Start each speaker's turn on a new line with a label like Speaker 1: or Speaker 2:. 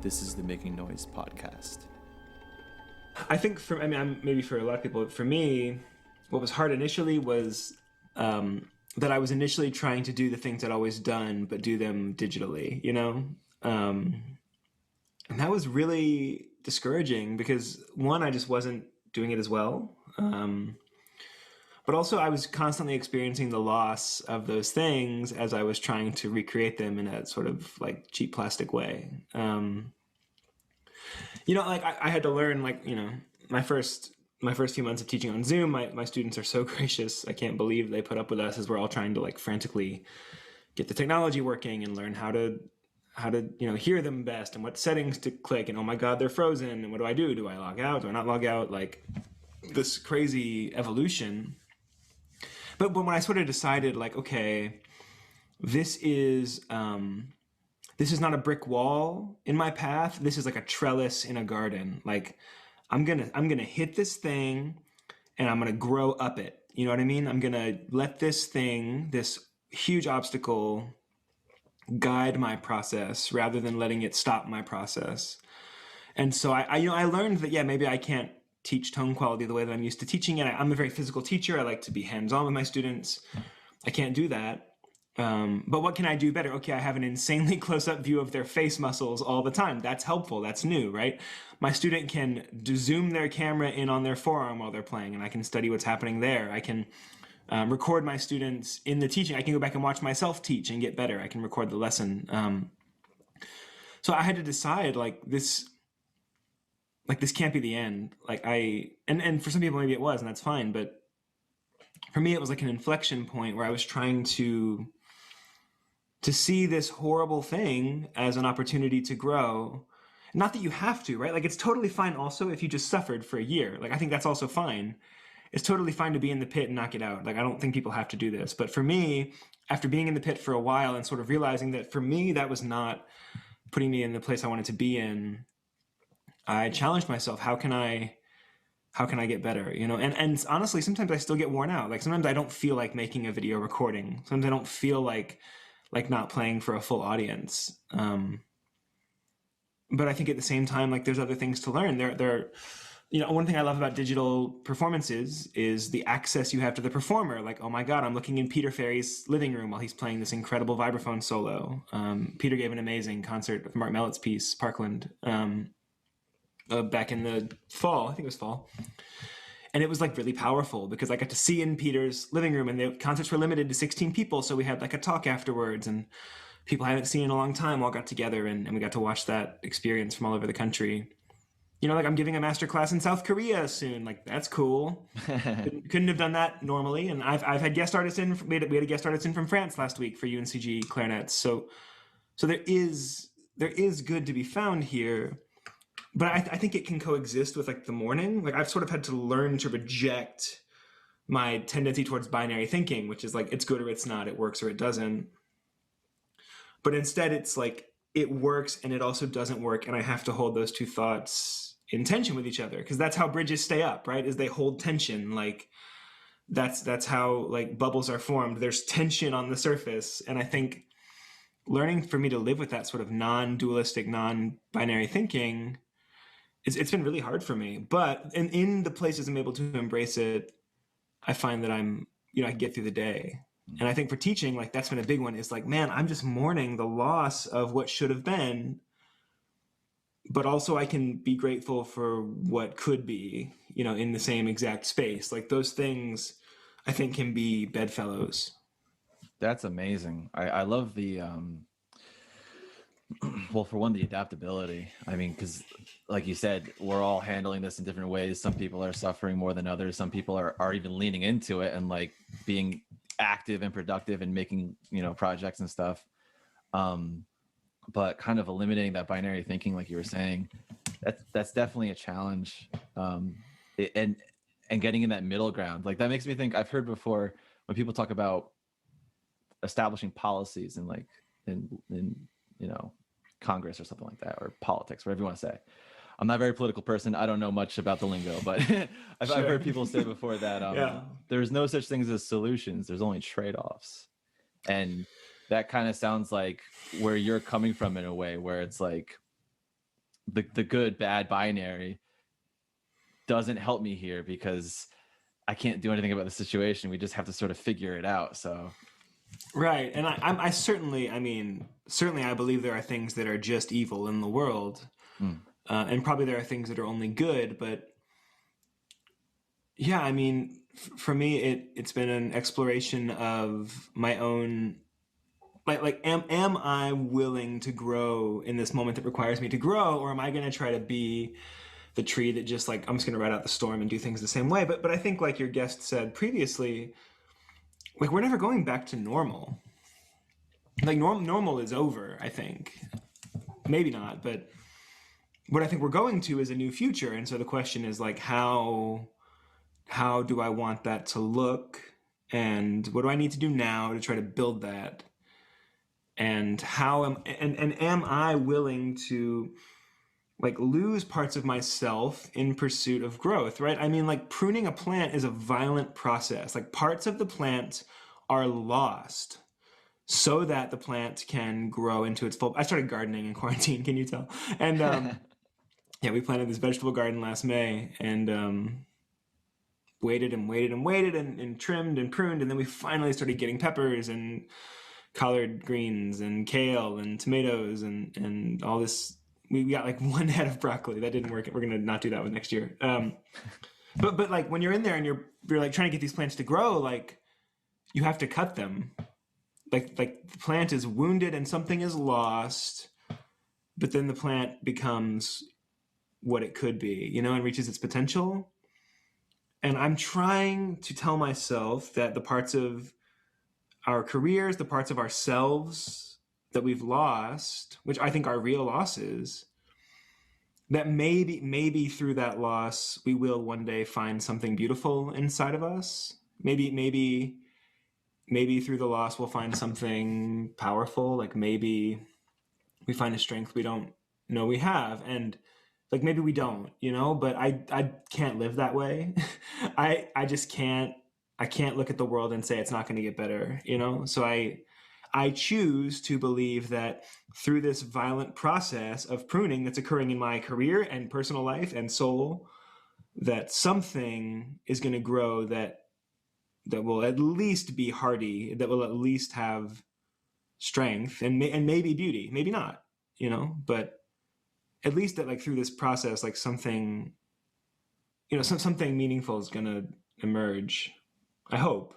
Speaker 1: This is the Making Noise podcast.
Speaker 2: I think maybe for a lot of people, for me, what was hard initially was that I was initially trying to do the things I'd always done, but do them digitally, and that was really discouraging because one, I just wasn't doing it as well. But also I was constantly experiencing the loss of those things as I was trying to recreate them in a sort of like cheap plastic way. I had to learn, my first few months of teaching on Zoom, my students are so gracious. I can't believe they put up with us as we're all trying to like frantically get the technology working and learn how to hear them best and what settings to click, and oh my God, they're frozen. And what do I do? Do I log out? Do I not log out? Like this crazy evolution. But when I sort of decided like, okay, this is not a brick wall in my path. This is like a trellis in a garden. Like I'm gonna hit this thing and I'm gonna grow up it. You know what I mean? I'm gonna let this huge obstacle guide my process rather than letting it stop my process. And so I learned that, yeah, maybe I can't teach tone quality the way that I'm used to teaching it. I'm a very physical teacher. I like to be hands-on with my students. I can't do that. But what can I do better? Okay, I have an insanely close-up view of their face muscles all the time. That's helpful. That's new, right? My student can zoom their camera in on their forearm while they're playing, and I can study what's happening there. I can record my students in the teaching. I can go back and watch myself teach and get better. I can record the lesson. So I had to decide, this can't be the end. And for some people maybe it was, and that's fine. But for me, it was like an inflection point where I was trying to see this horrible thing as an opportunity to grow. Not that you have to, right? Like it's totally fine also if you just suffered for a year. Like I think that's also fine. It's totally fine to be in the pit and not get out. Like I don't think people have to do this. But for me, after being in the pit for a while and sort of realizing that for me, that was not putting me in the place I wanted to be in, I challenged myself. How can I get better? And honestly, sometimes I still get worn out. Like sometimes I don't feel like making a video recording. Sometimes I don't feel like not playing for a full audience. But I think at the same time, like there's other things to learn. One thing I love about digital performances is the access you have to the performer. Like, oh my God, I'm looking in Peter Ferry's living room while he's playing this incredible vibraphone solo. Peter gave an amazing concert of Mark Mellett's piece, Parkland, back in the fall. I think it was fall. And it was like really powerful because I got to see in Peter's living room, and the concerts were limited to 16 people. So we had like a talk afterwards, and people I haven't seen in a long time all got together, and we got to watch that experience from all over the country. I'm giving a master class in South Korea soon. Like that's cool. Couldn't have done that normally. And I've had guest artists in. We had a guest artist in from France last week for UNCG clarinets. So there is good to be found here. But I think it can coexist with like the Mourning. Like I've sort of had to learn to reject my tendency towards binary thinking, which is like it's good or it's not, it works or it doesn't. But instead it's like it works and it also doesn't work, and I have to hold those two thoughts in tension with each other, because that's how bridges stay up, right? Is they hold tension. Like that's how like bubbles are formed. There's tension on the surface, and I think learning for me to live with that sort of non-dualistic, non-binary thinking, it's been really hard for me. But in the places I'm able to embrace it, I find that I can get through the day. And I think for teaching, like that's been a big one, is like, man, I'm just mourning the loss of what should have been, but also I can be grateful for what could be, in the same exact space. Like those things I think can be bedfellows.
Speaker 3: That's amazing. I love the, well, for one, the adaptability. I mean, because like you said, we're all handling this in different ways. Some people are suffering more than others. Some people are even leaning into it and like being active and productive and making, projects and stuff. But kind of eliminating that binary thinking, like you were saying, that's definitely a challenge. And getting in that middle ground, like that makes me think, I've heard before when people talk about establishing policies and like in Congress or something like that, or politics, whatever you want to say. I'm not a very political person. I don't know much about the lingo, but I've heard people say before that there's no such things as solutions. There's only trade-offs. And that kind of sounds like where you're coming from in a way, where it's like the good bad binary doesn't help me here because I can't do anything about the situation. We just have to sort of figure it out. So
Speaker 2: Right. And I certainly, I mean, certainly I believe there are things that are just evil in the world. And probably there are things that are only good. But yeah, I mean, for me, it's been an exploration of my own. Am I willing to grow in this moment that requires me to grow, or am I going to try to be the tree that just like I'm just going to ride out the storm and do things the same way? But I think like your guest said previously, like we're never going back to normal. Like normal is over, I think. Maybe not, but what I think we're going to is a new future. And so the question is like how do I want that to look? And what do I need to do now to try to build that? And am I willing to like lose parts of myself in pursuit of growth, right? I mean, like pruning a plant is a violent process. Like parts of the plant are lost so that the plant can grow into its full. I started gardening in quarantine, can you tell? And yeah, we planted this vegetable garden last May and waited and trimmed and pruned, and then we finally started getting peppers and collard greens and kale and tomatoes and all this. We got like one head of broccoli that didn't work. We're gonna not do that one next year. But like when you're in there and you're like trying to get these plants to grow, like you have to cut them. Like the plant is wounded and something is lost, but then the plant becomes what it could be, you know, and reaches its potential. And I'm trying to tell myself that the parts of our careers, the parts of ourselves that we've lost, which I think are real losses, that maybe through that loss, we will one day find something beautiful inside of us. Maybe through the loss, we'll find something powerful. Like maybe we find a strength we don't know we have. And like maybe we don't, you know, but I can't live that way. I just can't. I can't look at the world and say it's not going to get better, you know? So I choose to believe that through this violent process of pruning that's occurring in my career and personal life and soul, that something is going to grow that will at least be hardy, that will at least have strength and maybe beauty, maybe not, you know, but at least that like through this process, like something, you know, something meaningful is going to emerge. I hope.